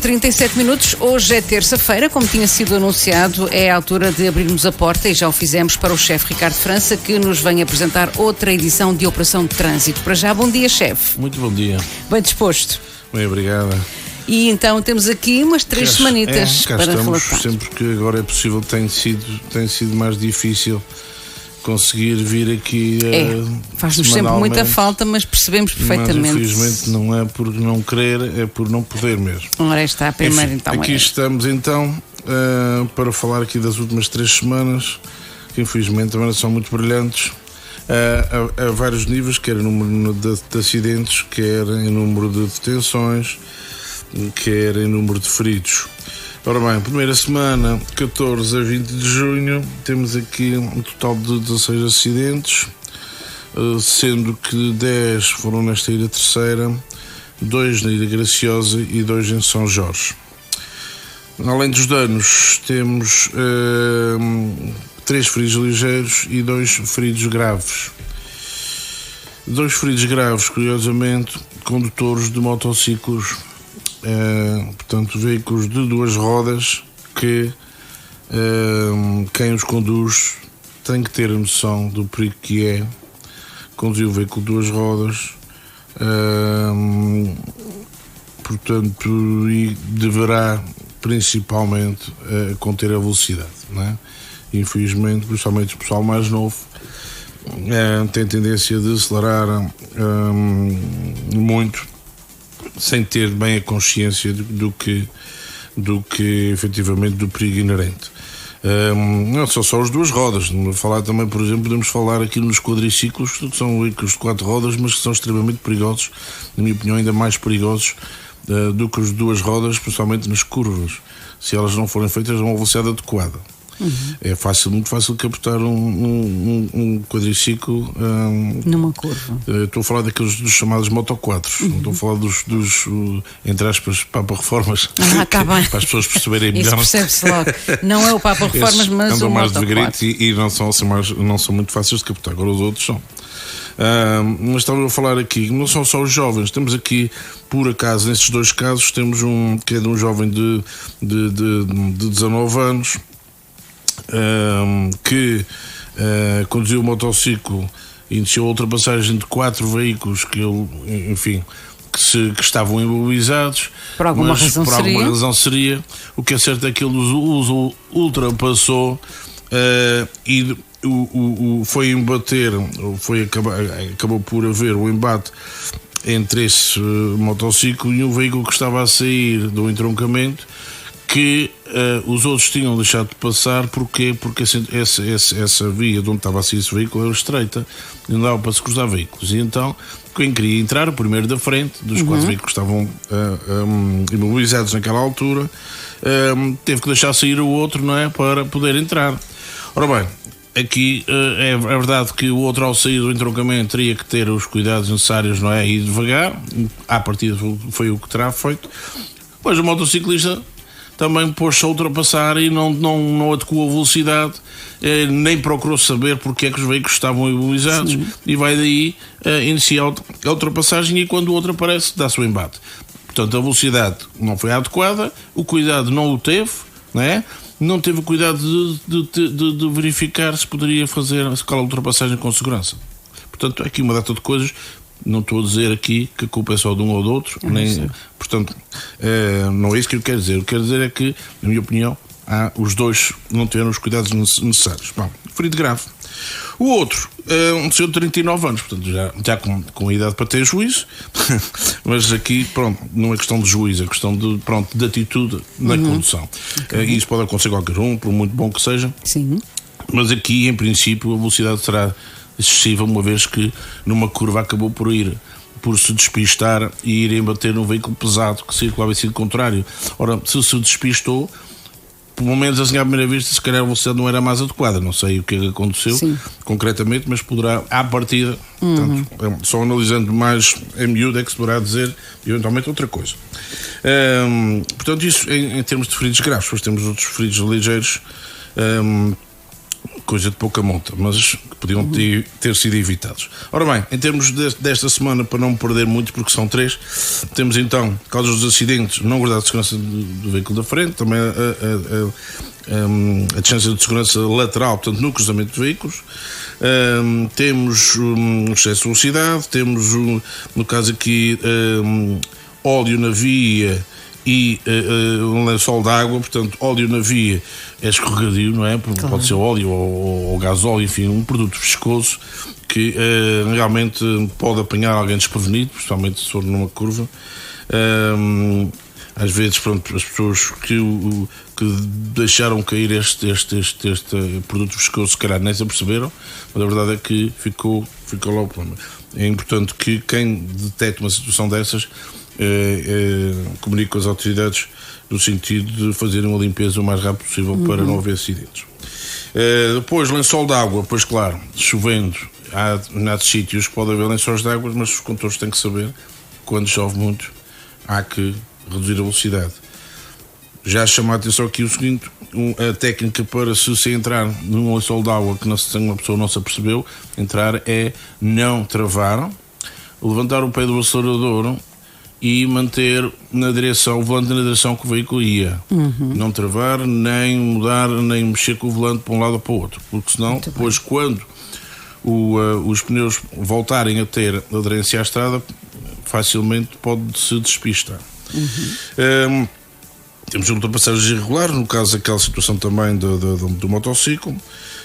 9h37, hoje é terça-feira, como tinha sido anunciado, é a altura de abrirmos a porta e já o fizemos para o chefe Ricardo França, que nos vem apresentar outra edição de Operação de Trânsito. Para já, bom dia, chefe. Muito bom dia. Bem disposto. Bem, obrigada. E então temos aqui umas 3 semanitas cá para estamos, relatar. sempre que agora é possível, tem sido mais difícil conseguir vir aqui faz-nos sempre muita falta, mas percebemos perfeitamente. Mas infelizmente não é por não querer, é por não poder mesmo. Ora, está a primeira. Enfim, então. Aqui estamos então para falar aqui das últimas 3 semanas, que infelizmente também não são muito brilhantes, a vários níveis, quer em número de acidentes, quer em número de detenções, quer em número de feridos. Ora bem, primeira semana, 14 a 20 de junho, temos aqui um total de 16 acidentes, sendo que 10 foram nesta Ilha Terceira, 2 na Ilha Graciosa e 2 em São Jorge. Além dos danos, temos 3 feridos ligeiros e 2 feridos graves. 2 feridos graves, curiosamente, condutores de motociclos. Portanto, veículos de 2 rodas que quem os conduz tem que ter a noção do perigo que é conduzir o veículo de 2 rodas, portanto, e deverá principalmente conter a velocidade, não é? Infelizmente, principalmente o pessoal mais novo tem tendência de acelerar muito, sem ter bem a consciência do que efetivamente do perigo inerente. Não são só as 2 rodas, falar também, por exemplo, podemos falar aqui nos quadriciclos, que são veículos de 4 rodas, mas que são extremamente perigosos, na minha opinião ainda mais perigosos do que os de 2 rodas, principalmente nas curvas, se elas não forem feitas a uma velocidade adequada. É muito fácil captar um quadriciclo numa curva. Estou a falar daqueles dos chamados motoquadros, não estou a falar dos entre aspas, papa-reformas, tá bem. para as pessoas perceberem Isso melhor. percebe-se logo. Não é o papa-reformas, mas andam o mais motoquadro. devagarito e não são muito fáceis de captar. Agora os outros são. Mas estava a falar aqui, não são só os jovens, temos aqui, por acaso, nestes 2 casos, temos que é de um jovem de 19 anos, que conduziu o motociclo e iniciou a ultrapassagem de 4 veículos que estavam imobilizados. Por alguma razão seria. O que é certo é que ele os ultrapassou e foi embater, acabou por haver o embate entre esse motociclo e um veículo que estava a sair do entroncamento, que os outros tinham deixado de passar. Porquê? Porque essa via de onde estava a sair esse veículo era estreita e não dava para se cruzar veículos. E então, quem queria entrar, o primeiro da frente, dos 4 veículos que estavam imobilizados naquela altura, teve que deixar sair o outro, não é? Para poder entrar. Ora bem, aqui é verdade que o outro, ao sair do entroncamento, teria que ter os cuidados necessários, não é? E devagar, à partida foi o que terá feito. Pois o motociclista também pôs-se a ultrapassar e não adequou a velocidade, nem procurou saber porque é que os veículos estavam imobilizados. Sim. E vai daí iniciar a ultrapassagem, e quando o outro aparece, dá-se o embate. Portanto, a velocidade não foi adequada, o cuidado não o teve, não é? Não teve o cuidado de verificar se poderia fazer aquela ultrapassagem com segurança. Portanto, aqui uma data de coisas. Não estou a dizer aqui que a culpa é só de um ou do outro, portanto, não é isso que eu quero dizer. O que eu quero dizer é que, na minha opinião, os 2 não tiveram os cuidados necessários. Bom, ferido grave. O outro, um senhor de 39 anos, portanto, já com a idade para ter juízo, mas aqui, pronto, não é questão de juízo, é questão de atitude na condução. E isso pode acontecer a qualquer um, por muito bom que seja. Sim. Mas aqui, em princípio, a velocidade será excessiva, uma vez que numa curva acabou por se despistar e ir embater num veículo pesado que circulava em sentido contrário. Ora, se despistou, pelo menos assim à primeira vista, se calhar a velocidade não era mais adequada. Não sei o que é que aconteceu concretamente, mas poderá, à partida, portanto, só analisando mais em miúdo é que se poderá dizer eventualmente outra coisa. Portanto, isso em termos de feridos graves. Depois temos outros feridos ligeiros, coisa de pouca monta, mas que podiam ter sido evitados. Ora bem, em termos desta semana, para não perder muito, porque são 3, temos então causas dos acidentes, não guardado de segurança do veículo da frente, também a distância de segurança lateral, portanto no cruzamento de veículos, temos excesso de velocidade, temos no caso aqui óleo na via e um lençol de água, portanto óleo na via é escorregadio, não é? Pode ser óleo ou gasóleo, enfim, um produto viscoso que realmente pode apanhar alguém desprevenido, principalmente se for numa curva. Às vezes, pronto, as pessoas que deixaram cair este produto viscoso, se calhar nem se aperceberam, mas a verdade é que ficou lá o problema. É importante que quem detecte uma situação dessas comunique com as autoridades no sentido de fazerem uma limpeza o mais rápido possível para não haver acidentes. Depois, lençol de água, pois claro, chovendo, há sítios que pode haver lençóis de água, mas os condutores têm que saber que quando chove muito há que reduzir a velocidade. Já chamar a atenção aqui o seguinte: a técnica para se entrar num lençol de água que uma pessoa não se apercebeu, entrar é não travar, levantar o pé do acelerador e manter o volante na direção que o veículo ia. Não travar, nem mudar, nem mexer com o volante para um lado ou para o outro, porque senão, depois quando os pneus voltarem a ter aderência à estrada, facilmente pode-se despistar. Temos ultrapassagens irregulares, no caso daquela situação também do motociclo,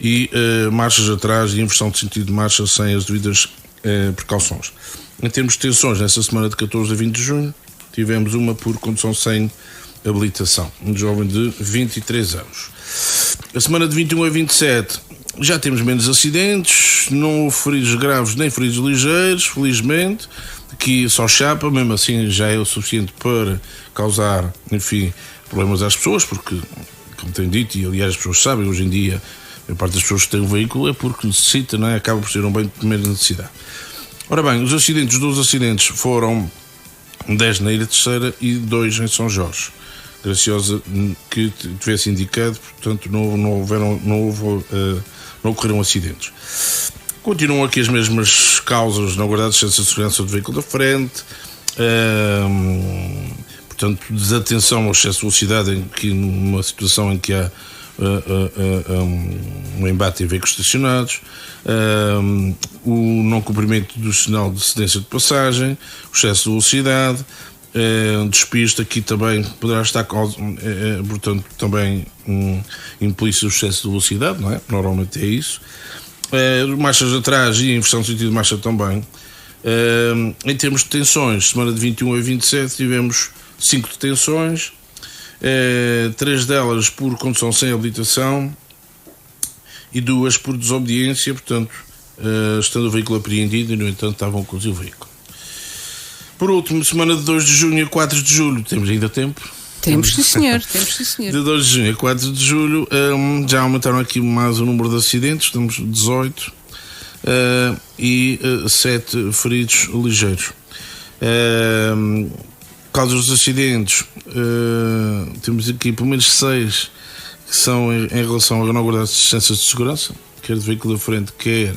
e marchas atrás e inversão de sentido de marcha sem as devidas precauções. Em termos de tensões, nessa semana de 14 a 20 de junho, tivemos uma por condução sem habilitação, um jovem de 23 anos. A semana de 21 a 27 já temos menos acidentes, não houve feridos graves nem feridos ligeiros, felizmente, que só chapa, mesmo assim já é o suficiente para causar, enfim, problemas às pessoas, porque, como tenho dito, e aliás as pessoas sabem, hoje em dia, a parte das pessoas que têm um veículo é porque necessita, não é? Acaba por ser um bem de primeira necessidade. Ora bem, os 12 acidentes foram 10 na Ilha Terceira e 2 em São Jorge. Graciosa que tivesse indicado, portanto não ocorreram acidentes. Continuam aqui as mesmas causas, na verdade, excesso de segurança do veículo da frente, portanto, desatenção ao excesso de velocidade, numa situação em que há um embate em veículos estacionados, o não cumprimento do sinal de cedência de passagem, o excesso de velocidade, despiste, aqui também poderá estar, portanto, também implícito o excesso de velocidade, não é? Normalmente é isso. Marchas atrás e inversão de sentido de marcha também. Em termos de detenções, semana de 21 a 27 tivemos 5 detenções, 3 delas por condução sem habilitação e 2 por desobediência, portanto, estando o veículo apreendido e, no entanto, estavam a conduzir o veículo. Por último, semana de 2 de junho a 4 de julho, temos ainda tempo? Temos sim, senhor. Temos sim, senhor. De 2 de junho a 4 de julho já aumentaram aqui mais o número de acidentes, estamos 18 e 7 feridos ligeiros. Causas dos acidentes, temos aqui pelo menos 6 que são em relação a não guardar as distâncias de segurança, quer de veículo da frente, quer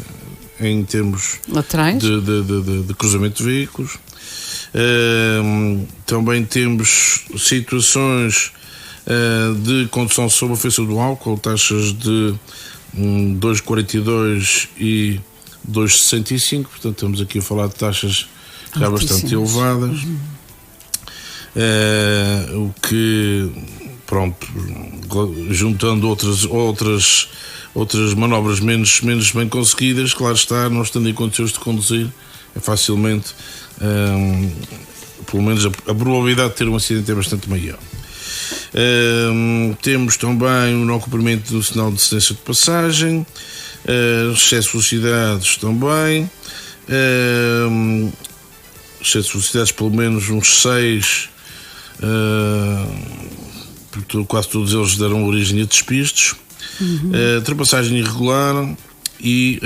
em termos laterais de cruzamento de veículos. Também temos situações de condução sob a influência do álcool, taxas de 2,42 e 2,65, portanto estamos aqui a falar de taxas já bastante elevadas. O que, pronto, juntando outras manobras menos bem conseguidas, claro está, não estando em condições de conduzir, é facilmente, pelo menos a probabilidade de ter um acidente é bastante maior. Temos também o não cumprimento do sinal de cedência de passagem, excesso de velocidades também, excesso de velocidades pelo menos uns 6, porque quase todos eles deram origem a despistes, ultrapassagem irregular e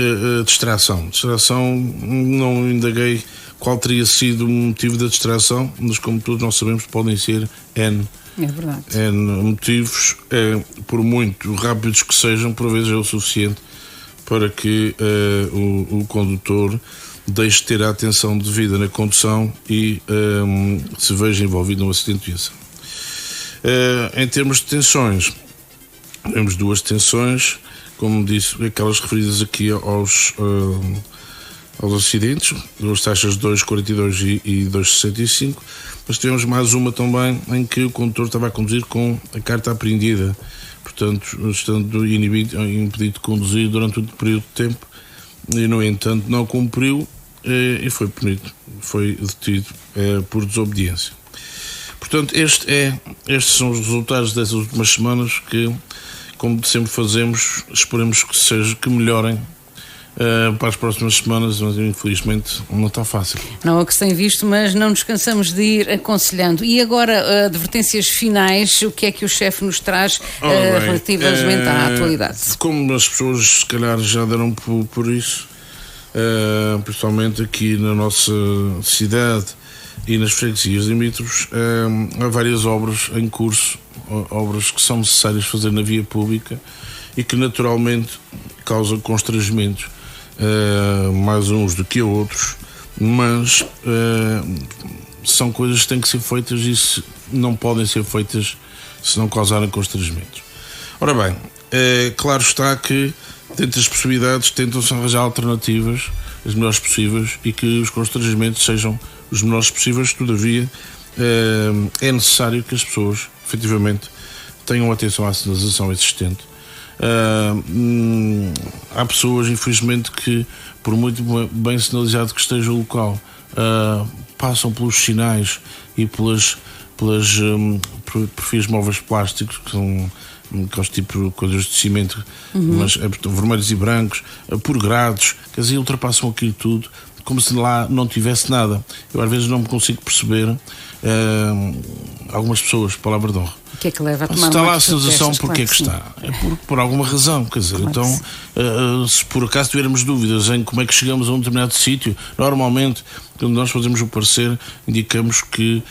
distração. Distração, não indaguei qual teria sido o motivo da distração, mas como todos nós sabemos podem ser N É verdade. Motivos, por muito rápidos que sejam, por vezes é o suficiente para que o condutor deixe de ter a atenção devida na condução e se veja envolvido num acidente de viação. Em termos de tensões, temos duas tensões, como disse, aquelas referidas aqui aos acidentes, duas taxas 2,42 e 2,65, mas tivemos mais uma também em que o condutor estava a conduzir com a carta apreendida, portanto, estando impedido de conduzir durante um período de tempo, e no entanto não cumpriu e foi punido, foi detido por desobediência. Portanto, estes são os resultados dessas últimas semanas que, como sempre fazemos, esperemos que melhorem para as próximas semanas, mas infelizmente não está fácil. Não é o que se tem visto, mas não nos cansamos de ir aconselhando. E agora, advertências finais, o que é que o chefe nos traz relativamente à atualidade? Como as pessoas se calhar já deram por isso, principalmente aqui na nossa cidade e nas freguesias limítrofes, há várias obras em curso, obras que são necessárias fazer na via pública e que naturalmente causam constrangimentos, mais uns do que outros, mas são coisas que têm que ser feitas e não podem ser feitas se não causarem constrangimentos. Ora bem, claro está que dentro das possibilidades tentam-se arranjar alternativas as melhores possíveis e que os constrangimentos sejam os menores possíveis. Todavia, é necessário que as pessoas efetivamente tenham atenção à sinalização existente. Há pessoas, infelizmente, que por muito bem sinalizado que esteja o local, passam pelos sinais e pelas perfis móveis plásticos, que são aqueles tipo de coisas de cimento, mas vermelhos e brancos, por grades, quer dizer, ultrapassam aquilo tudo como se lá não tivesse nada. Eu às vezes não me consigo perceber algumas pessoas, palavra de honra. O que é que leva a tomar se está lá a sinalização, porque claro é que está? É por alguma razão, quer dizer, claro. Então, se por acaso tivermos dúvidas em como é que chegamos a um determinado sítio, normalmente, quando nós fazemos o parecer, indicamos que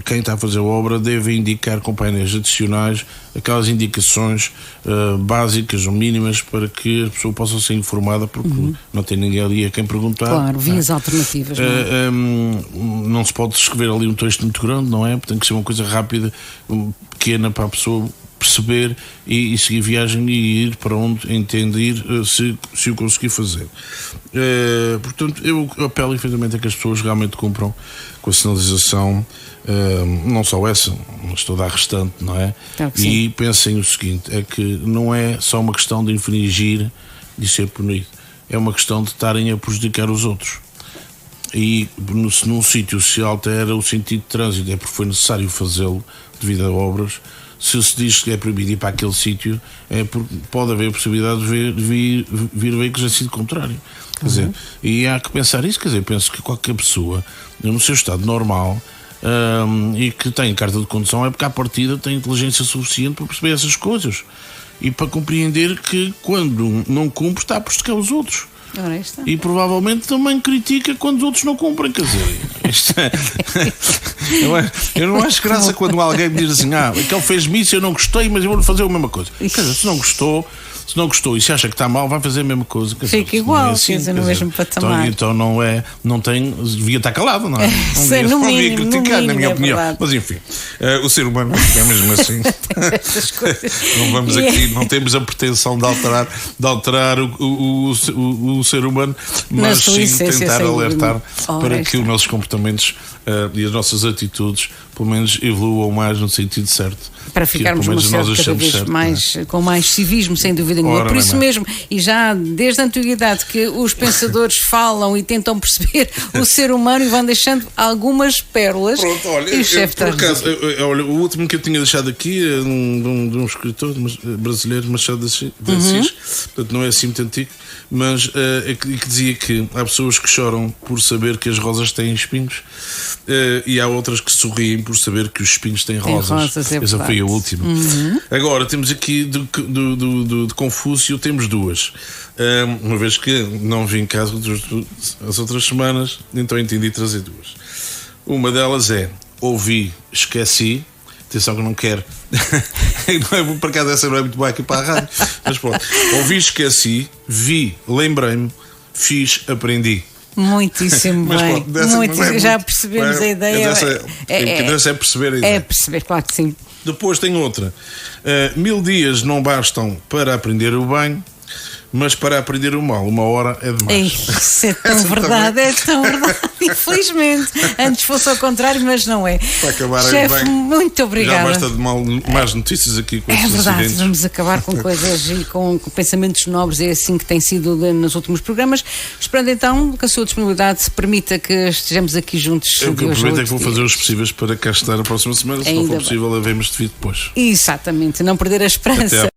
quem está a fazer a obra deve indicar com painéis adicionais aquelas indicações básicas ou mínimas para que a pessoa possa ser informada, porque não tem ninguém ali a quem perguntar. Claro, vias alternativas. Não se pode escrever ali um texto muito grande, não é? Tem que ser uma coisa rápida, pequena, para a pessoa perceber e seguir a viagem e ir para onde entende ir, se o conseguir fazer. Portanto, eu apelo efetivamente a que as pessoas realmente cumpram com a sinalização, não só essa, mas toda a restante, não é? Claro que e pensem o seguinte, é que não é só uma questão de infringir e ser punido, é uma questão de estarem a prejudicar os outros. E se num sítio se altera o sentido de trânsito, é porque foi necessário fazê-lo devido a obras. Se se diz que é proibido ir para aquele sítio, é porque pode haver a possibilidade de vir veículos em sentido contrário. Quer dizer, e há que pensar isso. Quer dizer, penso que qualquer pessoa no seu estado normal e que tem carta de condução é porque à partida tem inteligência suficiente para perceber essas coisas e para compreender que quando não cumpre está a prejudicar os outros. E provavelmente também critica quando os outros não cumprem, quer dizer, eu não acho graça quando alguém me diz assim, que ele fez-me isso, eu não gostei, mas eu vou fazer a mesma coisa. Quer dizer, se não gostou e se acha que está mal, vai fazer a mesma coisa. Fica igual, quer dizer, no mesmo patamar. Então devia estar calado, não é? Não devia criticar, na minha opinião. Mas enfim, o ser humano é mesmo assim. Não vamos aqui, não temos a pretensão de alterar o ser humano, mas sim tentar alertar para que os nossos comportamentos e as nossas atitudes pelo menos evoluam mais no sentido certo, para ficarmos numa sociedade cada vez mais, com mais civismo, sem dúvida nenhuma. Por isso mesmo, e já desde a antiguidade que os pensadores falam e tentam perceber o ser humano e vão deixando algumas pérolas. Pronto, olha, e o chefe por acaso, olha, o último que eu tinha deixado aqui é de um escritor brasileiro, Machado de Assis, portanto não é assim muito antigo, mas que dizia que há pessoas que choram por saber que as rosas têm espinhos e há outras que sorriem por saber que os espinhos têm rosas. Essa foi a última. Agora temos aqui de Confúcio, temos duas. Uma vez que não vim em casa as outras semanas, então entendi trazer duas. Uma delas é: ouvi, esqueci, Atenção que eu não quero. Não é, por acaso essa não é muito boa aqui para a rádio. Mas pronto. Ouvi, esqueci, vi, lembrei-me, fiz, aprendi. Muitíssimo Mas, bem. pronto, dessa, Já percebemos a ideia. É perceber a ideia. É perceber, claro que sim. Depois tem outra. 1000 dias não bastam para aprender o bem, mas para aprender o mal, 1 hora é demais. Isso é tão verdade, é tão verdade. Infelizmente, antes fosse ao contrário, mas não é. Para acabar Chefe, bem, muito obrigada. Já basta de más notícias aqui com estes verdade, acidentes. vamos acabar com coisas e com pensamentos nobres, é assim que tem sido nos últimos programas. Esperando então que a sua disponibilidade permita que estejamos aqui juntos. O que eu prometo é que vou fazer os possíveis para cá estar a próxima semana. Se não for possível, havemos de vir depois. Exatamente, não perder a esperança.